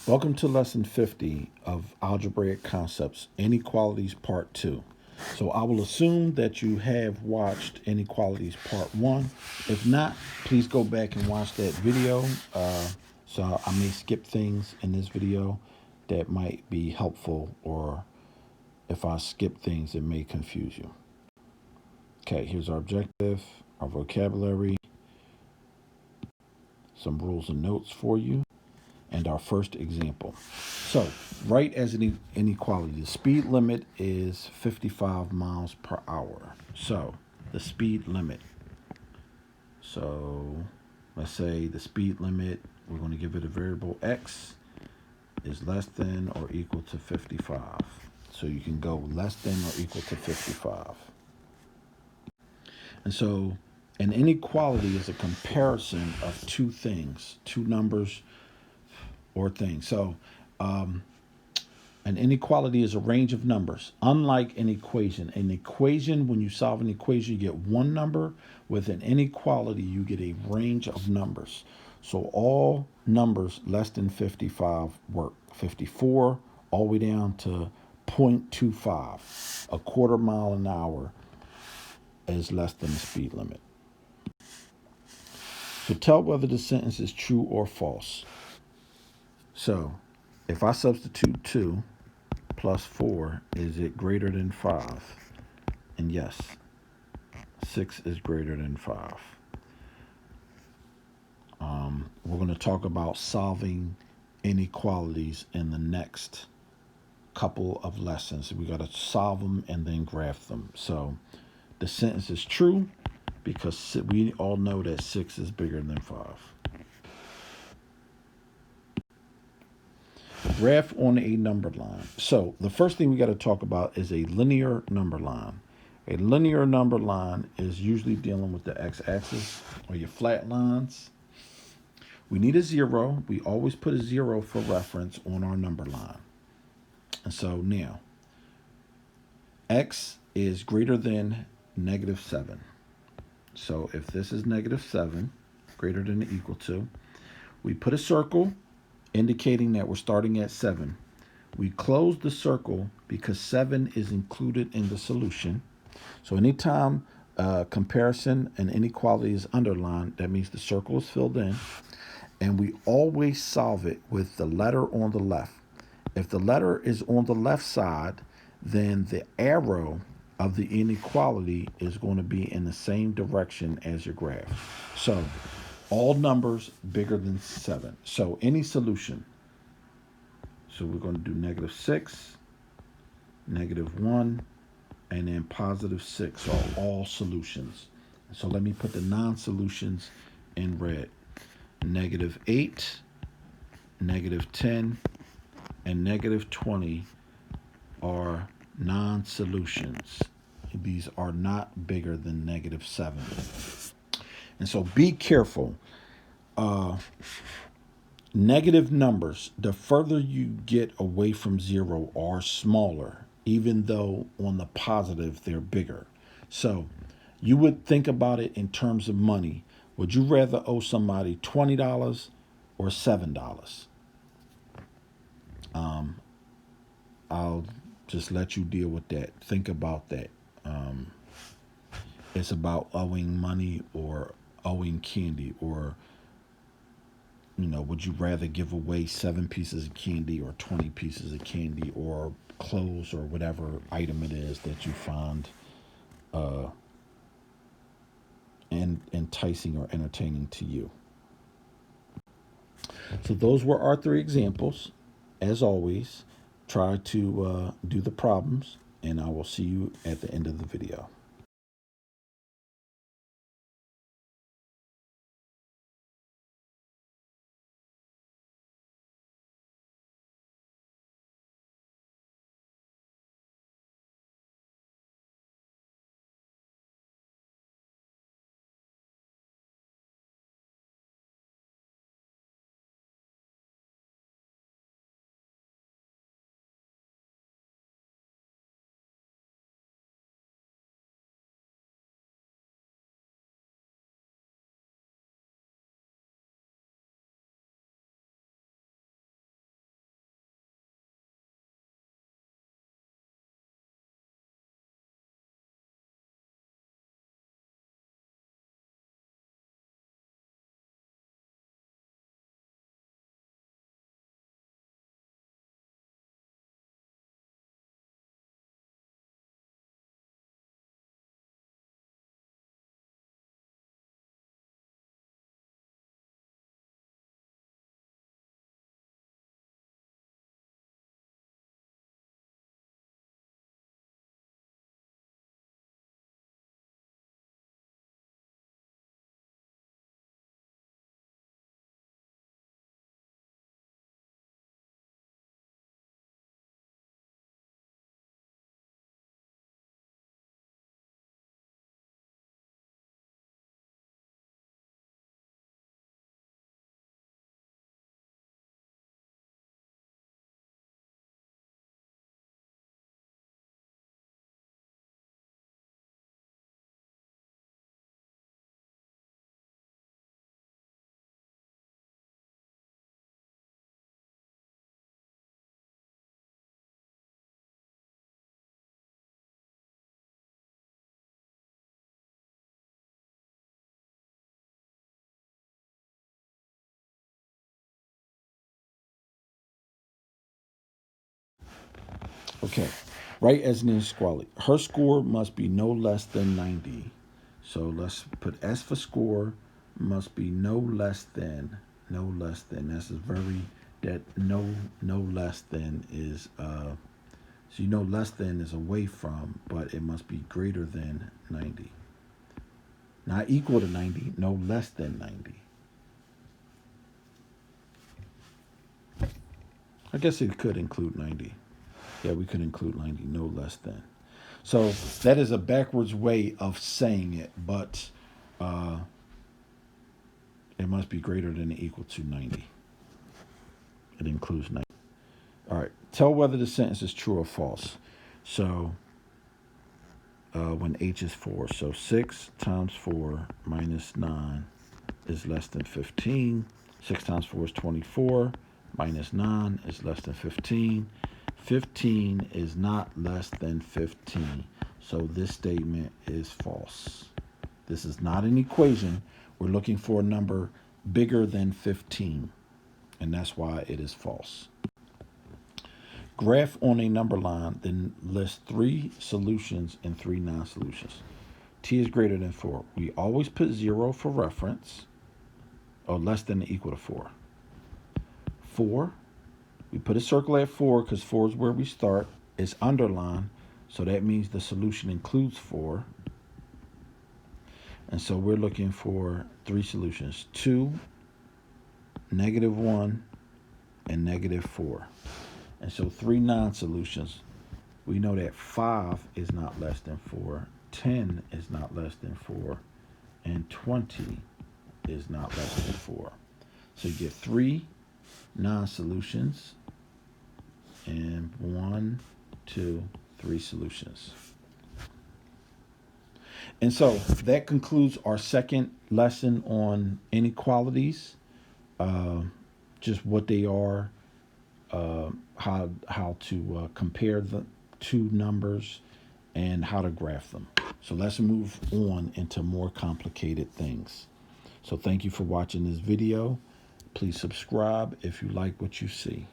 Welcome to lesson 50 of Algebraic Concepts, Inequalities Part 2. So I will assume that you have watched Inequalities Part 1. If not, please go back and watch that video. So I may skip things in this video that might be helpful, or if I skip things, it may confuse you. Okay, here's our objective, our vocabulary, some rules and notes for you, and our first example. So, write as an inequality. The speed limit is 55 miles per hour. So, the speed limit. So, let's say the speed limit, we're going to give it a variable x, is less than or equal to 55. So, you can go less than or equal to 55. And so, an inequality is a comparison of two things, two numbers or things. So, an inequality is a range of numbers. Unlike an equation, when you solve an equation, you get one number. With an inequality, you get a range of numbers. So all numbers less than 55 work. 54 all the way down to 0.25. A quarter mile an hour is less than the speed limit. So tell whether the sentence is true or false. So if I substitute 2 plus 4, is it greater than 5? And yes, 6 is greater than 5. We're going to talk about solving inequalities in the next couple of lessons. We got to solve them and then graph them. So the sentence is true because we all know that 6 is bigger than 5. Graph on a number line. So the first thing we got to talk about is a linear number line. A linear number line is usually dealing with the x-axis or your flat lines. We need a 0. We always put a 0 for reference on our number line. And so now, x is greater than negative 7. So if this is negative 7, greater than or equal to, we put a circle indicating that we're starting at 7. We close the circle because 7 is included in the solution. So anytime comparison and inequality is underlined, that means the circle is filled in. And we always solve it with the letter on the left. If the letter is on the left side, then the arrow of the inequality is going to be in the same direction as your graph. So all numbers bigger than 7. So any solution. So we're going to do negative 6, negative 1, and then positive 6 are all solutions. So let me put the non-solutions in red. Negative 8, negative 10, and negative 20 are non-solutions. These are not bigger than negative 7. And so be careful. Negative numbers, the further you get away from 0, are smaller, even though on the positive they're bigger. So you would think about it in terms of money. Would you rather owe somebody $20 or $7? I'll just let you deal with that. Think about that. It's about owing money or owing candy, or would you rather give away 7 pieces of candy or 20 pieces of candy, or clothes, or whatever item it is that you find enticing or entertaining to you? So those were our 3 examples. As always, try to do the problems, and I will see you at the end of the video. Okay. Write as an inequality. Her score must be no less than 90. So let's put S for score must be no less than. That's a very that no less than is so you know less than is away from, but it must be greater than 90. Not equal to 90, no less than 90. I guess it could include 90. Yeah, we could include 90, no less than. So that is a backwards way of saying it, but uh, it must be greater than or equal to 90. It includes 90. All right. Tell whether the sentence is true or false. So when H is 4. So 6 times 4 minus 9 is less than 15. 6 times 4 is 24. Minus 9 is less than 15. 15 is not less than 15. So this statement is false. This is not an equation. We're looking for a number bigger than 15. And that's why it is false. Graph on a number line, then list 3 solutions and 3 non-solutions. T is greater than 4. We always put 0 for reference, or less than or equal to 4. 4, we put a circle at 4 because 4 is where we start. It's underlined, so that means the solution includes 4. And so we're looking for 3 solutions: 2, -1, and -4. And so 3 non-solutions. We know that 5 is not less than 4, 10 is not less than 4, and 20 is not less than 4. So you get 3 non-solutions and 1, 2, 3 solutions. And so that concludes our second lesson on inequalities, just what they are, how to compare the 2 numbers, and how to graph them. So let's move on into more complicated things. So thank you for watching this video. Please subscribe if you like what you see.